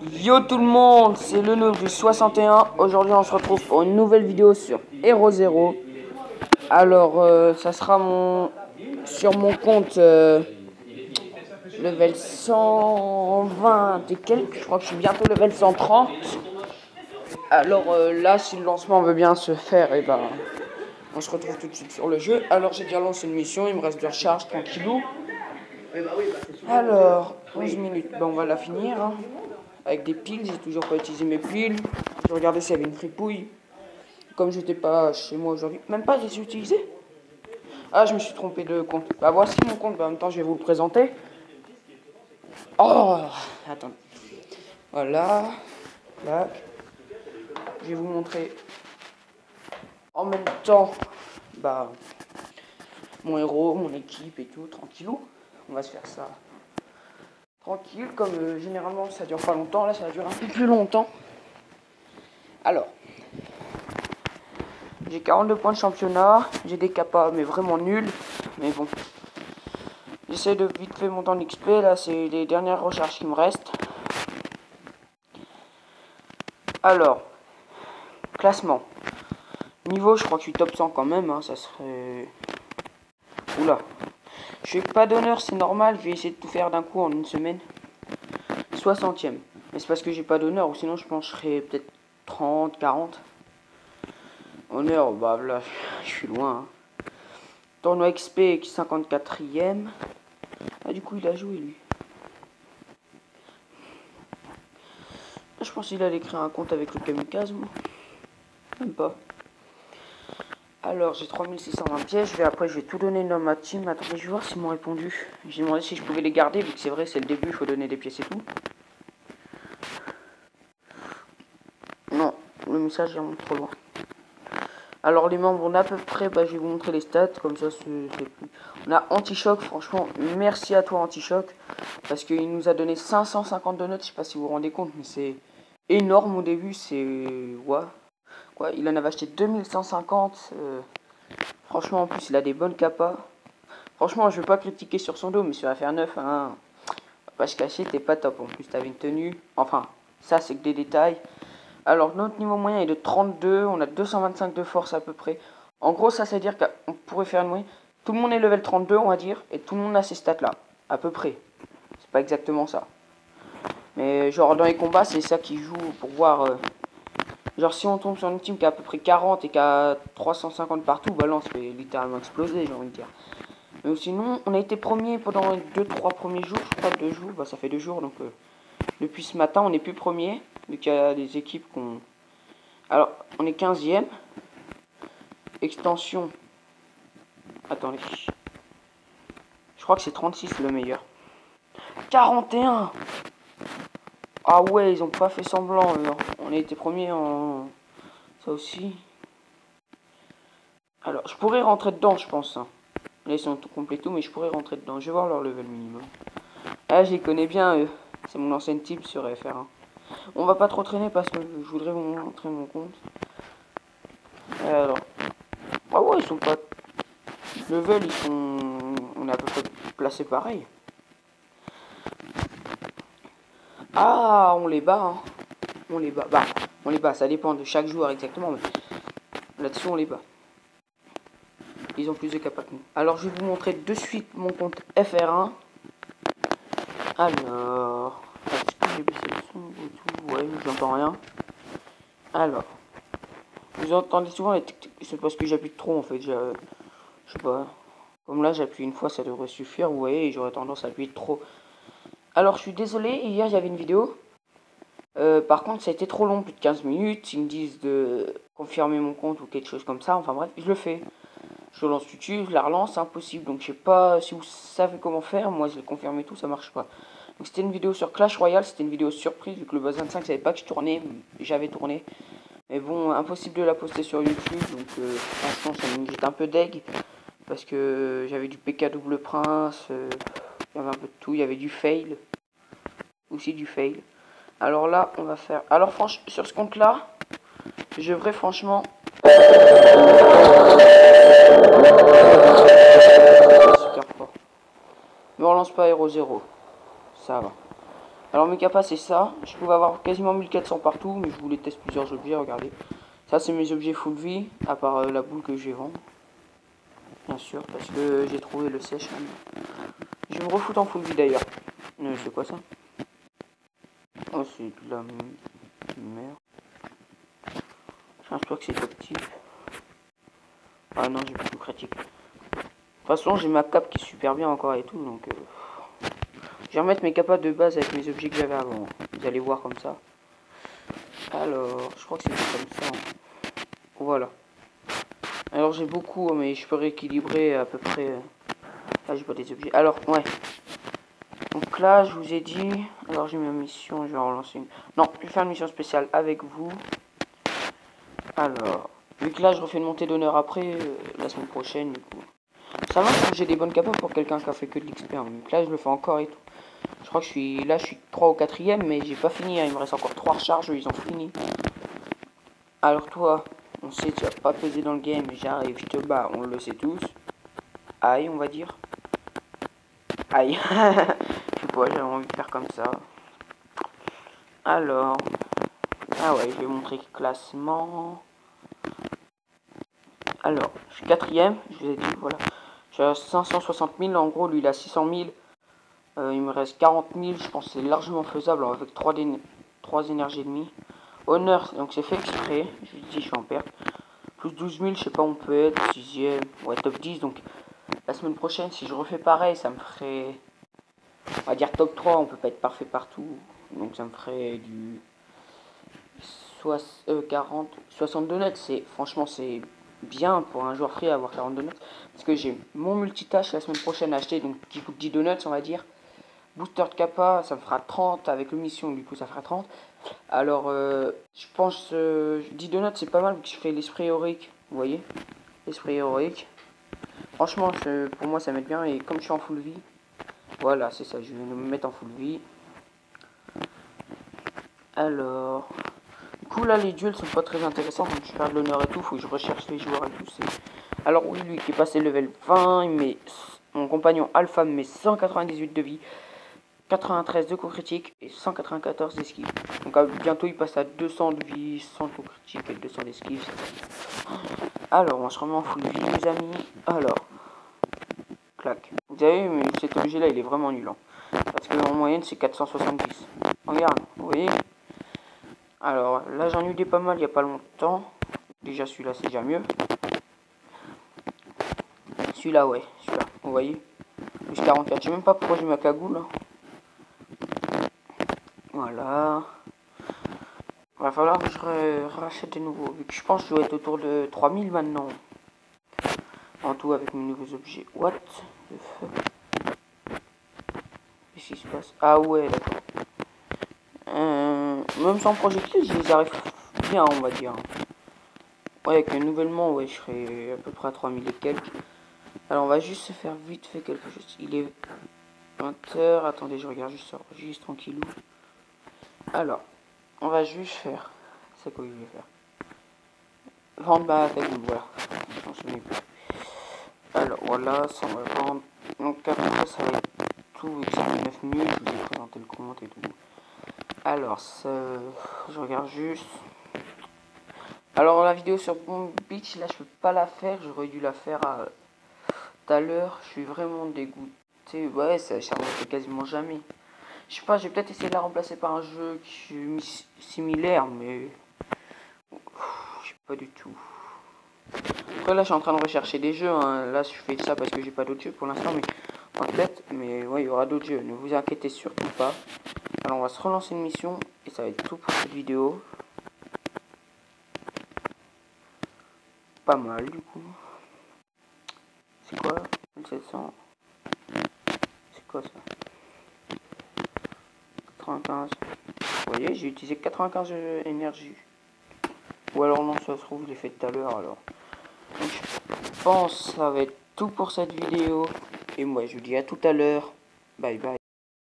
Yo tout le monde, c'est le noob du 61. Aujourd'hui on se retrouve pour une nouvelle vidéo sur Hero Zero. Alors ça sera sur mon compte level 120 et quelques. Je crois que je suis bientôt level 130. Alors là, si le lancement veut bien se faire, et ben on se retrouve tout de suite sur le jeu. Alors j'ai déjà lancé une mission, il me reste de recharge tranquillou. Alors 11 minutes, ben, on va la finir hein. Avec des piles, j'ai toujours pas utilisé mes piles. Je regardais s'il y avait une fripouille. Comme j'étais pas chez moi aujourd'hui, même pas j'ai utilisé. Ah, je me suis trompé de compte. Bah voici mon compte, bah, en même temps je vais vous le présenter. Oh, attends. Voilà. Tac. Je vais vous montrer en même temps bah mon héros, mon équipe et tout, tranquillou. On va se faire ça tranquille, comme généralement ça dure pas longtemps, là ça va durer un peu plus longtemps. Alors, j'ai 42 points de championnat, j'ai des capas mais vraiment nuls, mais bon. J'essaie de vite fait monter en XP, là c'est les dernières recharges qui me restent. Alors, classement. Niveau, je crois que je suis top 100 quand même, hein, ça serait... Oula. Je fais pas d'honneur, c'est normal, je vais essayer de tout faire d'un coup en une semaine. 60e. Mais c'est parce que j'ai pas d'honneur, ou sinon je pense que je serais peut-être 30, 40. Honneur, bah là, je suis loin. Hein. Tournoi XP, 54e. Ah, du coup, il a joué, lui. Je pense qu'il allait créer un compte avec le kamikaze, moi. Même pas. Alors, j'ai 3620 pièces. Après, je vais tout donner dans ma team. Attendez, je vais voir s'ils m'ont répondu. J'ai demandé si je pouvais les garder, vu que c'est vrai, c'est le début, il faut donner des pièces et tout. Non, le message remonte trop loin. Alors, les membres, on a à peu près, bah, je vais vous montrer les stats, comme ça, c'est plus... On a Antichoc, franchement, merci à toi, Antichoc, parce qu'il nous a donné 552 notes, je sais pas si vous vous rendez compte, mais c'est énorme au début, c'est... Ouais. Quoi, il en avait acheté 2150, franchement, en plus, il a des bonnes capas. Franchement, je vais pas critiquer sur son dos, mais sur FR9, hein, pas se cacher, t'es pas top, en plus, t'avais une tenue, enfin, ça, c'est que des détails. Alors, notre niveau moyen est de 32, on a 225 de force à peu près. En gros, ça, c'est à dire qu'on pourrait faire une moyenne. Tout le monde est level 32, on va dire, et tout le monde a ces stats-là, à peu près. C'est pas exactement ça. Mais genre, dans les combats, c'est ça qui joue pour voir... genre, si on tombe sur une team qui a à peu près 40 et qui a 350 partout, bah là, on se fait littéralement exploser, j'ai envie de dire. Mais sinon, on a été premier pendant 2-3 premiers jours, je crois, 2 jours, bah ça fait 2 jours, donc... depuis ce matin, on n'est plus premier, vu qu'il y a des équipes qu'on... Alors, on est 15e. Extension. Attendez. Je crois que c'est 36 le meilleur. 41. Ah ouais, ils ont pas fait semblant. On a été premier en... Ça aussi. Alors, je pourrais rentrer dedans, je pense. Hein. Là, ils sont tout complets tout, mais je pourrais rentrer dedans. Je vais voir leur level minimum. Ah, je les connais bien, eux. C'est mon ancienne team sur FR1. On va pas trop traîner parce que je voudrais vous montrer mon compte. Alors. Ah ouais, ils sont pas... Level, ils sont... On est à peu près placé pareil. Ah, on les bat, hein. On les bat. Bah, on les bat, ça dépend de chaque joueur exactement, mais là-dessus, on les bat. Ils ont plus de capas que nous. Alors, je vais vous montrer de suite mon compte FR1. Alors... Est-ce que j'ai baissé le son et tout? Ouais, j'entends rien. Alors... Vous entendez souvent les tic-tic, c'est parce que j'appuie trop en fait, je sais pas. Comme là j'appuie une fois, ça devrait suffire, vous voyez, et j'aurais tendance à appuyer trop. Alors je suis désolé, hier il y avait une vidéo. Par contre ça a été trop long, plus de 15 minutes. Ils me disent de confirmer mon compte ou quelque chose comme ça, enfin bref, je le fais. Je lance YouTube, je la relance, c'est impossible. Donc je sais pas si vous savez comment faire, moi je l'ai confirmé tout, ça marche pas. Donc c'était une vidéo sur Clash Royale, c'était une vidéo surprise, vu que le Boss 25 savait pas que je tournais, j'avais tourné. Mais bon, impossible de la poster sur YouTube, donc franchement ça me jette un peu deg. Parce que j'avais du PK double prince, il y avait un peu de tout, il y avait du fail. Aussi du fail. Alors là, on va faire... Alors franchement, sur ce compte là, je devrais franchement... Super fort. Ne relance pas Hero 0. Ça va. Alors mes capas c'est ça. Je pouvais avoir quasiment 1400 partout, mais je voulais tester plusieurs objets, regardez. Ça c'est mes objets full vie, à part la boule que je vais vendre. Bien sûr, parce que j'ai trouvé le sèche. Je vais me refoutre en full vie d'ailleurs. C'est quoi ça? Oh c'est de la merde. Je pense pas que c'est top type. Ah non, j'ai plus de critique. De toute façon, j'ai ma cape qui est super bien encore et tout, donc... Je vais remettre mes capas de base avec mes objets que j'avais avant. Vous allez voir comme ça. Alors, je crois que c'est comme ça. Voilà. Alors j'ai beaucoup, mais je peux rééquilibrer à peu près... Ah, j'ai pas des objets. Alors, ouais. Donc là, je vous ai dit... Alors j'ai ma mission, je vais en relancer une. Non, je vais faire une mission spéciale avec vous. Alors, vu que là, je refais une montée d'honneur après, la semaine prochaine, du coup. Ça va, j'ai des bonnes capables pour quelqu'un qui a fait que de l'XP. Donc là, je le fais encore et tout. Je crois que je suis 3 ou 4ème, mais j'ai pas fini. Hein. Il me reste encore 3 recharges, ils ont fini. Alors toi, on sait, tu vas pas peser dans le game. J'arrive, je te bats, on le sait tous. Aïe, on va dire. Aïe. Je sais pas, j'avais envie de faire comme ça. Alors. Ah ouais, je vais montrer le classement. Alors, je suis 4ème, je vous ai dit, voilà. J'ai 560 000, en gros, lui il a 600 000. Il me reste 40 000, je pense que c'est largement faisable avec 3 énergies et demie. Honneur, donc c'est fait exprès, je vous dis, je suis en perte. Plus 12 000, je sais pas où on peut être, 6ème, ouais, top 10. Donc la semaine prochaine, si je refais pareil, ça me ferait, on va dire top 3, on peut pas être parfait partout. Donc ça me ferait du 62 notes, franchement c'est bien pour un joueur free avoir 42 notes. Parce que j'ai mon multitâche la semaine prochaine à acheter, donc qui coûte 10 donuts on va dire. Booster de kappa, ça me fera 30 avec le mission, du coup ça fera 30. Alors, je pense 10 donuts c'est pas mal vu que je fais l'esprit héroïque, vous voyez, l'esprit héroïque. Franchement, pour moi ça m'aide bien et comme je suis en full vie, voilà, c'est ça, je vais me mettre en full vie. Alors, du coup là les duels sont pas très intéressants, quand je perds de l'honneur et tout, faut que je recherche les joueurs et tout. Alors oui, lui qui est passé level 20, mon compagnon Alpha me met 198 de vie. 93 de coups critiques et 194 d'esquive. Donc bientôt il passe à 200 de vie, 100 de coups critiques et 200 d'esquive. Alors on se remet en full vie les amis. Alors, clac. Vous avez vu, mais cet objet là il est vraiment nul. Hein. Parce que en moyenne c'est 470. Regarde, vous voyez. Alors là j'en ai eu des pas mal il n'y a pas longtemps. Déjà celui-là c'est déjà mieux. Celui-là ouais, celui-là, vous voyez. Plus 44, je sais même pas pourquoi j'ai ma cagoule. Hein. Voilà. Va falloir que je rachète des nouveaux. Vu que je pense que je dois être autour de 3000 maintenant. En tout avec mes nouveaux objets. What the fuck? Qu'est-ce qui se passe? Ah ouais, d'accord. Même sans projectile, je les arrive bien, on va dire. Ouais, avec un nouvellement, ouais, je serai à peu près à 3000 et quelques. Alors, on va juste se faire vite fait quelque chose. Il est 20h. Attendez, je regarde juste tranquillou. Alors, on va juste faire. C'est quoi que je vais faire? Vendre ma cagoule, voilà. Je m'en souviens plus. Alors voilà, ça on va vendre. Donc après ça va être tout, vu que ça fait 9 minutes, je vous ai présenté le compte et tout. Alors, ça, je regarde juste. Alors la vidéo sur Bomb Beach, là je peux pas la faire, j'aurais dû la faire tout à l'heure. Je suis vraiment dégoûté. Ouais, ça me fait quasiment jamais. Je sais pas, j'ai peut-être essayé de la remplacer par un jeu qui est similaire, mais je sais pas du tout. Après là je suis en train de rechercher des jeux, hein. Là je fais ça parce que j'ai pas d'autres jeux pour l'instant, mais en tête, mais ouais il y aura d'autres jeux, ne vous inquiétez surtout pas. Alors on va se relancer une mission et ça va être tout pour cette vidéo. Pas mal du coup. C'est quoi 1700. C'est quoi ça? 95. Vous voyez, j'ai utilisé 95 énergie. Ou alors non, ça se trouve, je l'ai fait tout à l'heure alors. Donc, je pense que ça va être tout pour cette vidéo. Et moi, je vous dis à tout à l'heure. Bye bye.